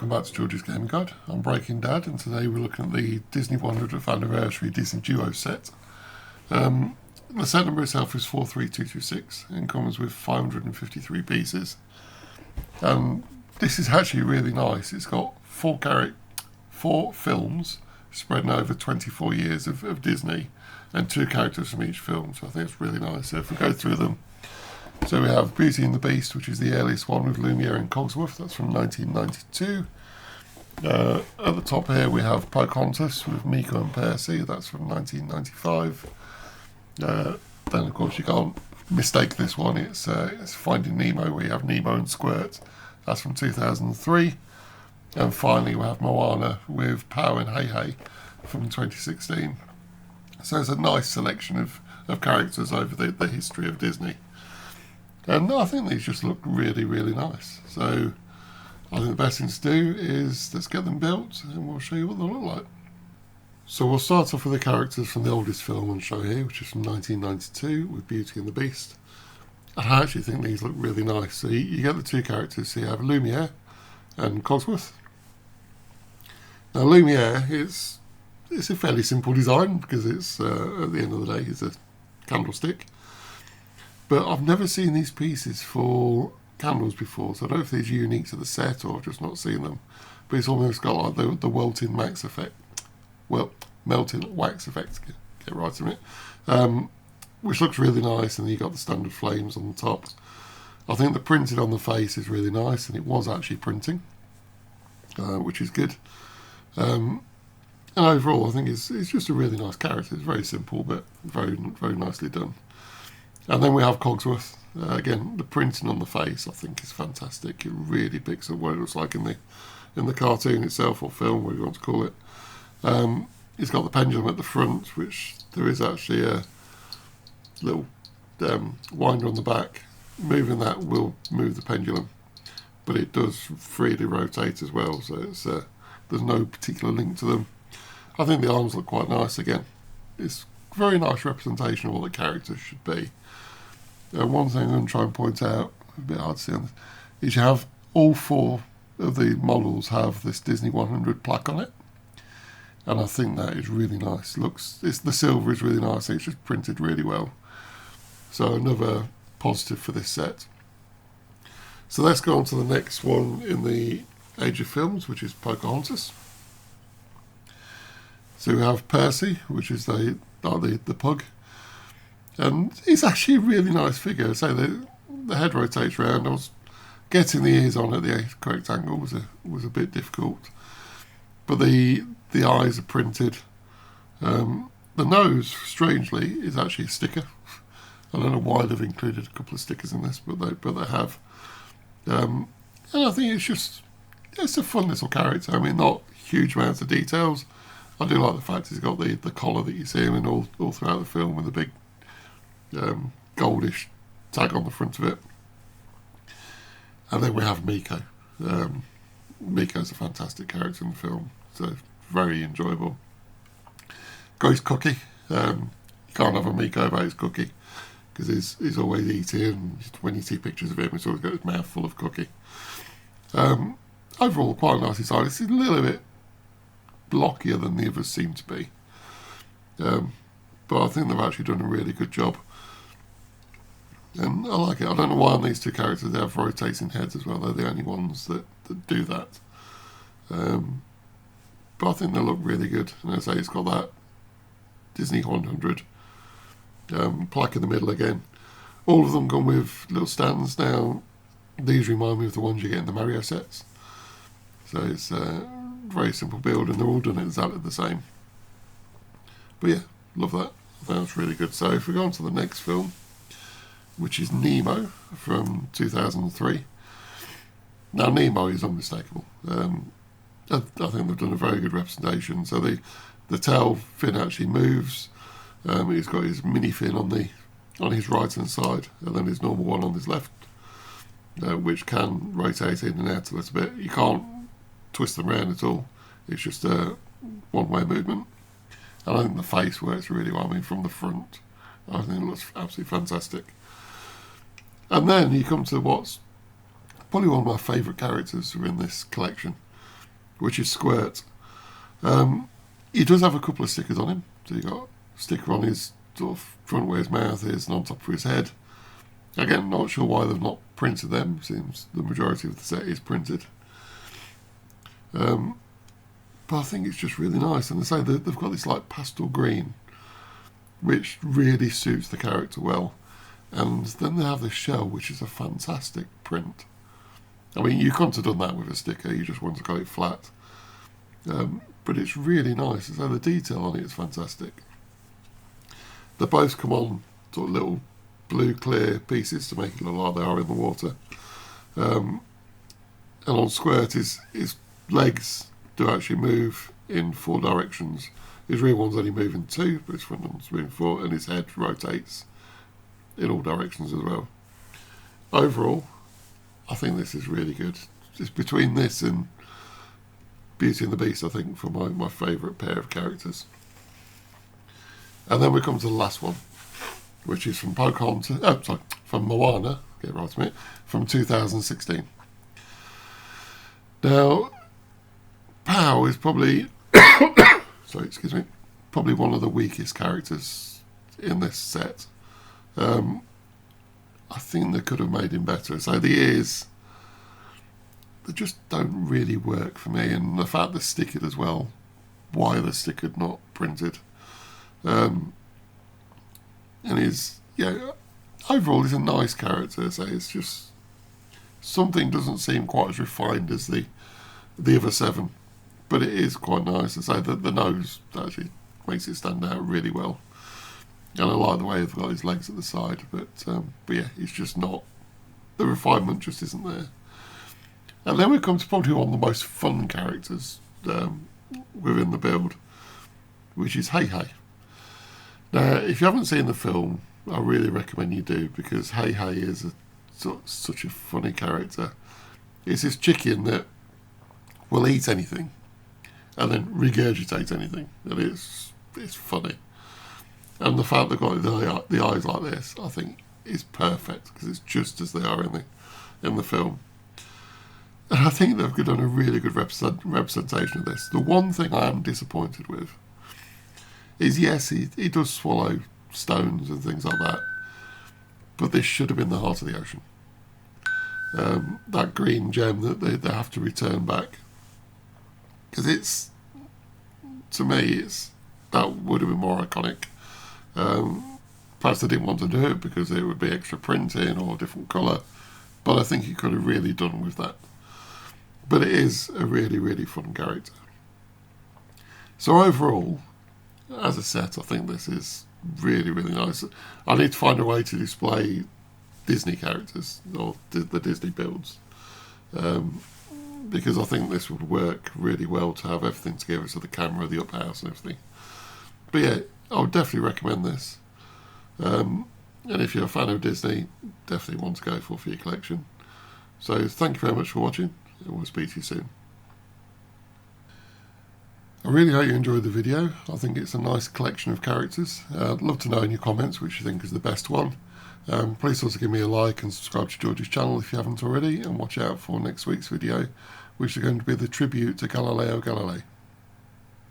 welcome back to George's Gaming Guide. I'm Breaking Dad, and today we're looking at the Disney 100th Anniversary Disney Duo set. The set number itself is 43226 and comes with 553 pieces. This is actually really nice. It's got four films spreading over 24 years of Disney and 2 characters from each film, so I think it's really nice. So if we go through them, so we have Beauty and the Beast, which is the earliest one with Lumiere and Cogsworth. That's from 1992. At the top here we have Pocahontas-Meeko and Percy. That's from 1995. Then of course you can't mistake this one. It's Finding Nemo, where you have Nemo and Squirt. That's from 2003. And finally we have Moana with Pua and Hei Hei from 2016. So it's a nice selection of characters over the history of Disney. And I think these just look really, really nice. So I think the best thing to do is let's get them built and we'll show you what they look like. So we'll start off with the characters from the oldest film on show here, which is from 1992 with Beauty and the Beast. And I actually think these look really nice. So you get the 2 characters. So you have Lumiere and Cogsworth. Now Lumiere it's a fairly simple design because it's at the end of the day it's a candlestick. But I've never seen these pieces for candles before, so I don't know if these are unique to the set or I've just not seen them. But it's almost got like the melting wax effect. Well, melting wax effect, get right on it. Which looks really nice, and then you've got the standard flames on the top. I think the printed on the face is really nice, and it was actually printing, which is good. And overall, I think it's just a really nice character. It's very simple, but very, very nicely done. And then we have Cogsworth. Again, the printing on the face I think is fantastic. It really picks up what it looks like in the cartoon itself, or film, whatever you want to call it. It's got the pendulum at the front, which there is actually a little winder on the back. Moving that will move the pendulum, but it does freely rotate as well, so it's there's no particular link to them. I think the arms look quite nice again. It's a very nice representation of what the characters should be. One thing I'm going to try and point out, a bit hard to see on this, is you have all 4 of the models have this Disney 100 plaque on it, and I think that is really nice. The silver is really nice. It's just printed really well. So another positive for this set. So let's go on to the next one in the age of films, which is Pocahontas. So we have Percy, which is the pug. And it's actually a really nice figure. So the head rotates around. I was getting the ears on at the correct angle was a bit difficult. But the eyes are printed. The nose, strangely, is actually a sticker. I don't know why they've included a couple of stickers in this, but they have. And I think it's a fun little character. I mean, not huge amounts of details. I do like the fact he's got the collar that you see him in all throughout the film with the big goldish tag on the front of it. And then we have Meeko. Meeko's a fantastic character in the film, so very enjoyable. Goes cookie. You can't have a Meeko without his cookie, because he's always eating, and when you see pictures of him, he's always got his mouth full of cookie. Overall, quite a nice design. It's a little bit blockier than the others seem to be. But I think they've actually done a really good job. And I like it. I don't know why on these 2 characters they have rotating heads as well. They're the only ones that do that. But I think they look really good. And as I say, it's got that Disney 100 plaque in the middle again. All of them come with little stands. Now, these remind me of the ones you get in the Mario sets. So it's a very simple build, and they're all done exactly the same. But yeah, love that. I think that's really good. So if we go on to the next film, which is Nemo from 2003. Now Nemo is unmistakable. I think they've done a very good representation. So the tail fin actually moves. He's got his mini fin on his right hand side, and then his normal one on his left, which can rotate in and out a little bit. You can't twist them around at all. It's just a one-way movement. And I think the face works really well. I mean, from the front, I think it looks absolutely fantastic. And then you come to what's probably one of my favourite characters within this collection, which is Squirt. He does have a couple of stickers on him. So you've got a sticker on his sort of front where his mouth is and on top of his head. Again, not sure why they've not printed them. Seems the majority of the set is printed. But I think it's just really nice. And they say that they've got this like pastel green, which really suits the character well. And then they have this shell, which is a fantastic print. I mean, you couldn't have done that with a sticker. You just want to got it flat. But it's really nice. So the detail on it is fantastic. They both come on sort of little blue clear pieces to make it look like they are in the water. And on Squirt, his legs do actually move in 4 directions. His rear one's only moving 2, but his front one's moving 4, and his head rotates in all directions as well. Overall, I think this is really good. Just between this and Beauty and the Beast, I think, for my favourite pair of characters. And then we come to the last one, which is from from Moana, get it right to me, from 2016. Now, Pow is probably, probably one of the weakest characters in this set. I think they could have made him better. So the ears, they just don't really work for me, and the fact they're stickered as well, why they're stickered, not printed. And overall he's a nice character, so it's just something doesn't seem quite as refined as the other 7, but it is quite nice. And so the nose actually makes it stand out really well, and I like the way they've got his legs at the side, but yeah, it's just not, the refinement just isn't there. And then we come to probably one of the most fun characters within the build, which is Hei Hei. Now, if you haven't seen the film, I really recommend you do, because Hei Hei is such a funny character. It's this chicken that will eat anything and then regurgitate anything, and it's funny. And the fact they've got the eyes like this, I think, is perfect, because it's just as they are in the film. And I think they've done a really good representation of this. The one thing I am disappointed with is, yes, he does swallow stones and things like that, but this should have been the heart of the ocean. That green gem that they have to return back, because to me, that would have been more iconic. Perhaps they didn't want to do it because it would be extra printing or a different colour, but I think he could have really done with that. But it is a really, really fun character. So overall, as a set, I think this is really, really nice. I need to find a way to display Disney characters, or the Disney builds, because I think this would work really well to have everything together, so the camera, the up house and everything. But yeah, I would definitely recommend this. And if you're a fan of Disney, definitely one to go for your collection. So thank you very much for watching, and we'll speak to you soon. I really hope you enjoyed the video. I think it's a nice collection of characters. I'd love to know in your comments which you think is the best one. Please also give me a like and subscribe to George's channel if you haven't already, and watch out for next week's video, which is going to be the tribute to Galileo Galilei.